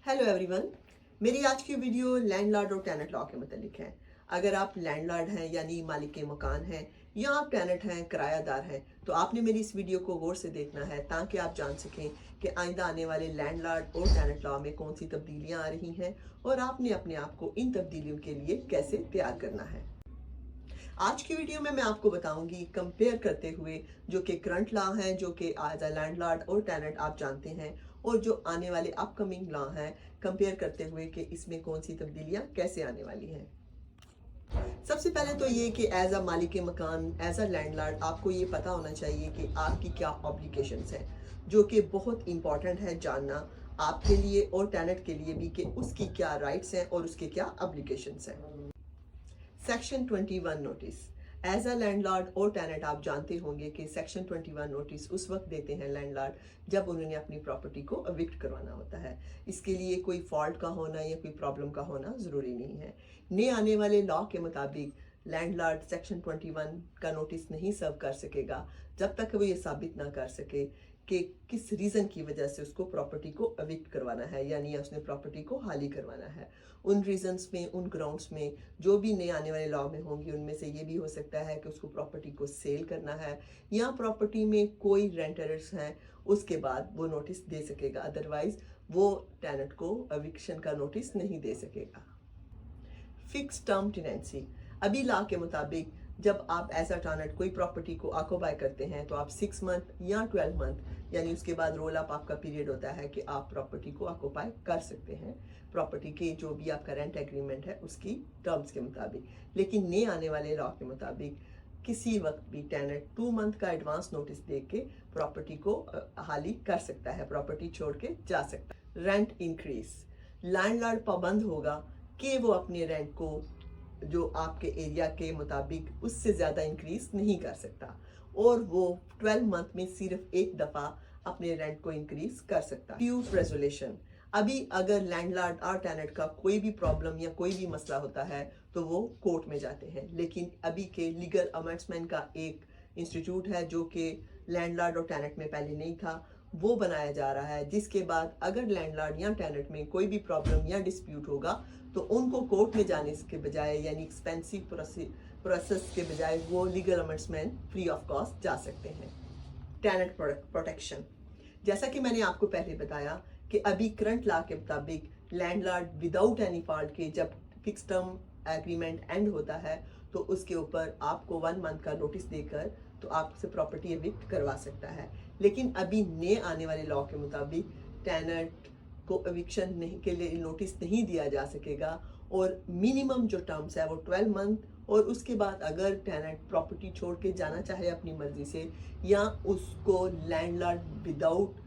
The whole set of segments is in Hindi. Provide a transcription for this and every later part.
Hello everyone. मेरी आज की वीडियो लैंडलॉर्ड और टेनेंट लॉ के मतलब है। अगर आप लैंडलॉर्ड हैं यानी मालिक के मकान हैं या आप टेनेंट हैं, किरायादार हैं, तो आपने मेरी इस वीडियो को गौर से देखना है ताकि आप जान सकें कि आइंदा आने वाले लैंडलॉर्ड और टेनेंट लॉ में कौन सी तब्दीलियां आ रही हैं और आपने अपने आप को इन तब्दीलियों के लिए कैसे तैयार करना है। आज की वीडियो में मैं आपको बताऊंगी कंपेयर करते हुए जो कि करंट लॉ है, जो कि एज अ लैंडलॉर्ड और टेनेंट आप जानते हैं, और जो आने वाले अपकमिंग लॉ हैं कंपेयर करते हुए कि इसमें कौन सी तब्दीलियां कैसे आने वाली हैं। सबसे पहले तो ये कि एज अ मालिक के मकान, एज अ लैंडलॉर्ड आपको ये पता होना चाहिए कि आपकी क्या ऑब्लिगेशंस हैं, जो कि बहुत इंपॉर्टेंट है जानना आपके लिए और टेनेंट के लिए भी कि उसकी क्या राइट्स हैं और उसके क्या ऑब्लिगेशंस हैं। Section 21 notice. As a landlord और टेनेंट आप जानते होंगे कि सेक्शन 21 नोटिस उस वक्त देते हैं लैंडलॉर्ड जब उन्होंने अपनी प्रॉपर्टी को एविक्ट करवाना होता है। इसके लिए कोई फॉल्ट का होना या कोई प्रॉब्लम का होना ज़रूरी नहीं है। नए आने वाले लॉ के मुताबिक लैंडलॉर्ड सेक्शन 21 का नोटिस नहीं सर्व कर सकेगा जब तक वो ये साबित ना कर सके कि किस रीज़न की वजह से उसको प्रॉपर्टी को एविक्ट करवाना है, यानी उसने प्रॉपर्टी को खाली करवाना है। उन रीजंस में, उन ग्राउंड्स में जो भी नए आने वाले लॉ में होंगी, उनमें से ये भी हो सकता है कि उसको प्रॉपर्टी को सेल करना है या प्रॉपर्टी में कोई रेंटर्स हैं, उसके बाद वो नोटिस दे सकेगा। अदरवाइज वो टेनेंट को एविक्शन का नोटिस नहीं दे सकेगा। Fix term tenancy. अभी लॉ के मुताबिक जब आप एज अ टेनेंट कोई प्रॉपर्टी को ऑक्यूपाई करते हैं तो आप 6 मंथ या 12 मंथ, यानी उसके बाद रोल अप आपका पीरियड होता है कि आप प्रॉपर्टी को ऑक्यूपाई कर सकते हैं प्रॉपर्टी के जो भी आपका रेंट एग्रीमेंट है उसकी टर्म्स के मुताबिक। लेकिन नए आने वाले लॉ के मुताबिक किसी वक्त भी टेनेंट 2 मंथ का एडवांस नोटिस दे के प्रॉपर्टी को हाली कर सकता है, प्रॉपर्टी छोड़ के जा सकता है। Rent increase. लैंडलॉर्ड पाबंद होगा कि वो अपने रेंट को जो आपके एरिया के मुताबिक उससे ज़्यादा इंक्रीज नहीं कर सकता, और वो 12 मंथ में सिर्फ एक दफ़ा अपने रेंट को इंक्रीज कर सकता। Dispute resolution. अभी अगर लैंडलॉर्ड और टेनेंट का कोई भी प्रॉब्लम या कोई भी मसला होता है तो वो कोर्ट में जाते हैं, लेकिन अभी के लीगल अमेंडमेंट का एक इंस्टीट्यूट है जो कि लैंडलॉर्ड और टेनेंट में पहले नहीं था, वो बनाया जा रहा है, जिसके बाद अगर लैंडलॉर्ड या टेनेंट में कोई भी प्रॉब्लम या डिस्प्यूट होगा तो उनको कोर्ट में जाने के बजाय, यानी एक्सपेंसिव प्रोसेस के बजाय, वो legal amendment free of cost जा सकते हैं। Tenant protection. जैसा कि मैंने आपको पहले बताया कि अभी करंट लॉ के मुताबिक लैंडलॉर्ड विदाउट एनी फॉल्ट के जब फिक्स टर्म एग्रीमेंट एंड होता है तो उसके ऊपर आपको 1 मंथ का नोटिस देकर तो आपसे प्रॉपर्टी एविक्ट करवा सकता है। लेकिन अभी नए आने वाले लॉ के मुताबिक टेनेंट को एविक्शन नहीं के लिए नोटिस नहीं दिया जा सकेगा, और मिनिमम जो टर्म्स है वो 12 मंथ, और उसके बाद अगर टेनेंट प्रॉपर्टी छोड़ के जाना चाहे अपनी मर्जी से, या उसको लैंडलॉर्ड विदाउट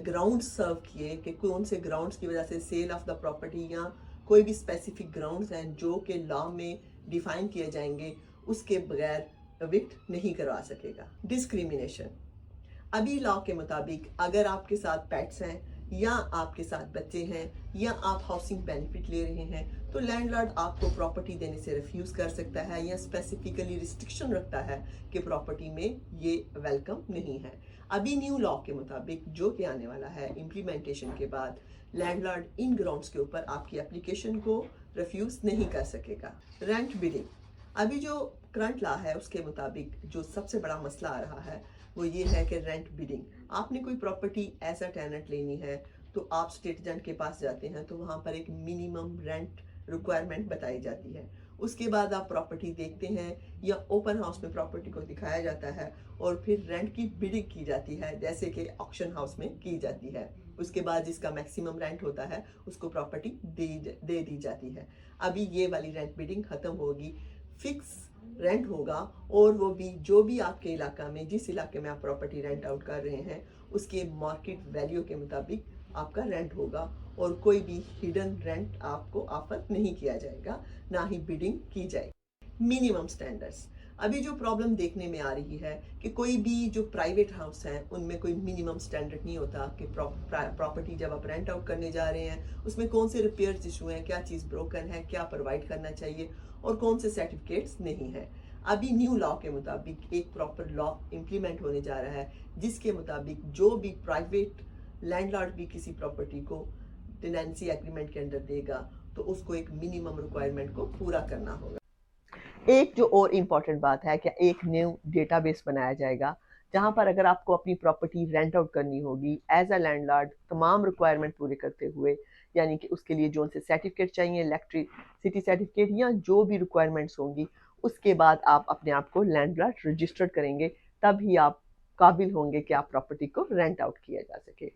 ग्राउंड सर्व किए कि कौन से ग्राउंड्स की वजह से सेल ऑफ द प्रॉपर्टी या कोई भी स्पेसिफिक ग्राउंड्स हैं जो कि लॉ में डिफाइन किए जाएंगे, उसके बगैर एविक्ट नहीं करवा सकेगा। डिस्क्रिमिनेशन। अभी लॉ के मुताबिक अगर आपके साथ पेट्स हैं या आपके साथ बच्चे हैं या आप हाउसिंग बेनिफिट ले रहे हैं तो लैंडलॉर्ड आपको प्रॉपर्टी देने से रिफ्यूज कर सकता है या स्पेसिफिकली रिस्ट्रिक्शन रखता है कि प्रॉपर्टी में ये वेलकम नहीं है। अभी न्यू लॉ के मुताबिक जो कि आने वाला है इम्प्लीमेंटेशन के बाद, लैंडलॉर्ड इन ग्राउंड्स के ऊपर आपकी एप्लीकेशन को रिफ्यूज नहीं कर सकेगा। Rent bidding. अभी जो करंट लॉ है उसके मुताबिक जो सबसे बड़ा मसला आ रहा है वो ये है कि रेंट बिडिंग। आपने कोई प्रॉपर्टी एज अ टेनेंट लेनी है तो आप स्टेट एजेंट के पास जाते हैं तो वहाँ पर एक मिनिमम रेंट रिक्वायरमेंट बताई जाती है। उसके बाद आप प्रॉपर्टी देखते हैं या ओपन हाउस में प्रॉपर्टी को दिखाया जाता है और फिर रेंट की बिडिंग की जाती है, जैसे कि ऑक्शन हाउस में की जाती है। उसके बाद जिसका मैक्सिमम रेंट होता है उसको प्रॉपर्टी दे दी जाती है। अभी ये वाली रेंट बिडिंग खत्म होगी, फिक्स रेंट होगा, और वो भी जो भी आपके इलाका में, जिस इलाके में आप प्रॉपर्टी रेंट आउट कर रहे हैं उसके मार्केट वैल्यू के मुताबिक आपका रेंट होगा, और कोई भी हिडन रेंट आपको ऑफर नहीं किया जाएगा, ना ही बिडिंग की जाएगी। Minimum standards. अभी जो प्रॉब्लम देखने में आ रही है कि कोई भी जो प्राइवेट हाउस हैं उनमें कोई मिनिमम स्टैंडर्ड नहीं होता कि प्रॉपर्टी जब आप रेंट आउट करने जा रहे हैं उसमें कौन से रिपेयर्स इशू हैं, क्या चीज़ ब्रोकन है, क्या प्रोवाइड करना चाहिए, और कौन से सर्टिफिकेट्स नहीं है। अभी न्यू लॉ के मुताबिक एक प्रॉपर लॉ इम्प्लीमेंट होने जा रहा है जिसके मुताबिक जो भी प्राइवेट लैंडलॉर्ड भी किसी प्रॉपर्टी को टेनेंसी एग्रीमेंट के अंडर देगा तो उसको एक मिनिमम रिक्वायरमेंट को पूरा करना होगा। एक जो और इम्पॉर्टेंट बात है कि एक न्यू डेटाबेस बनाया जाएगा जहां पर अगर आपको अपनी प्रॉपर्टी रेंट आउट करनी होगी एज अ लैंडलॉर्ड तमाम रिक्वायरमेंट पूरे करते हुए, यानी कि उसके लिए जो उनसे सर्टिफिकेट चाहिए, इलेक्ट्रिसिटी सर्टिफिकेट या जो भी रिक्वायरमेंट्स होंगी, उसके बाद आप अपने आप को लैंडलॉर्ड रजिस्टर्ड करेंगे, तभी आप काबिल होंगे कि आप प्रॉपर्टी को रेंट आउट किया जा सके।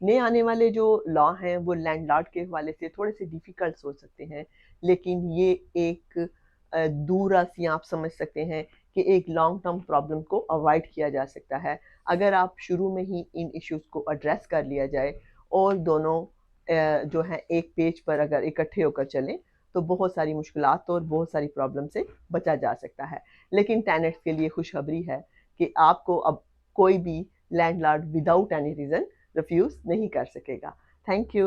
नए आने वाले जो लॉ हैं वो लैंडलॉर्ड के हवाले से थोड़े से डिफ़िकल्ट हो सकते हैं, लेकिन ये एक दूर-रास्ती आप समझ सकते हैं कि एक लॉन्ग टर्म प्रॉब्लम को अवॉइड किया जा सकता है। अगर आप शुरू में ही इन इश्यूज़ को एड्रेस कर लिया जाए और दोनों जो हैं एक पेज पर अगर इकट्ठे होकर चलें, तो बहुत सारी मुश्किलात और बहुत सारी प्रॉब्लम से बचा जा सकता है। लेकिन टेनेंट्स के लिए खुशखबरी है कि आपको अब कोई भी landlord without any reason refuse नहीं कर सकेगा। Thank you.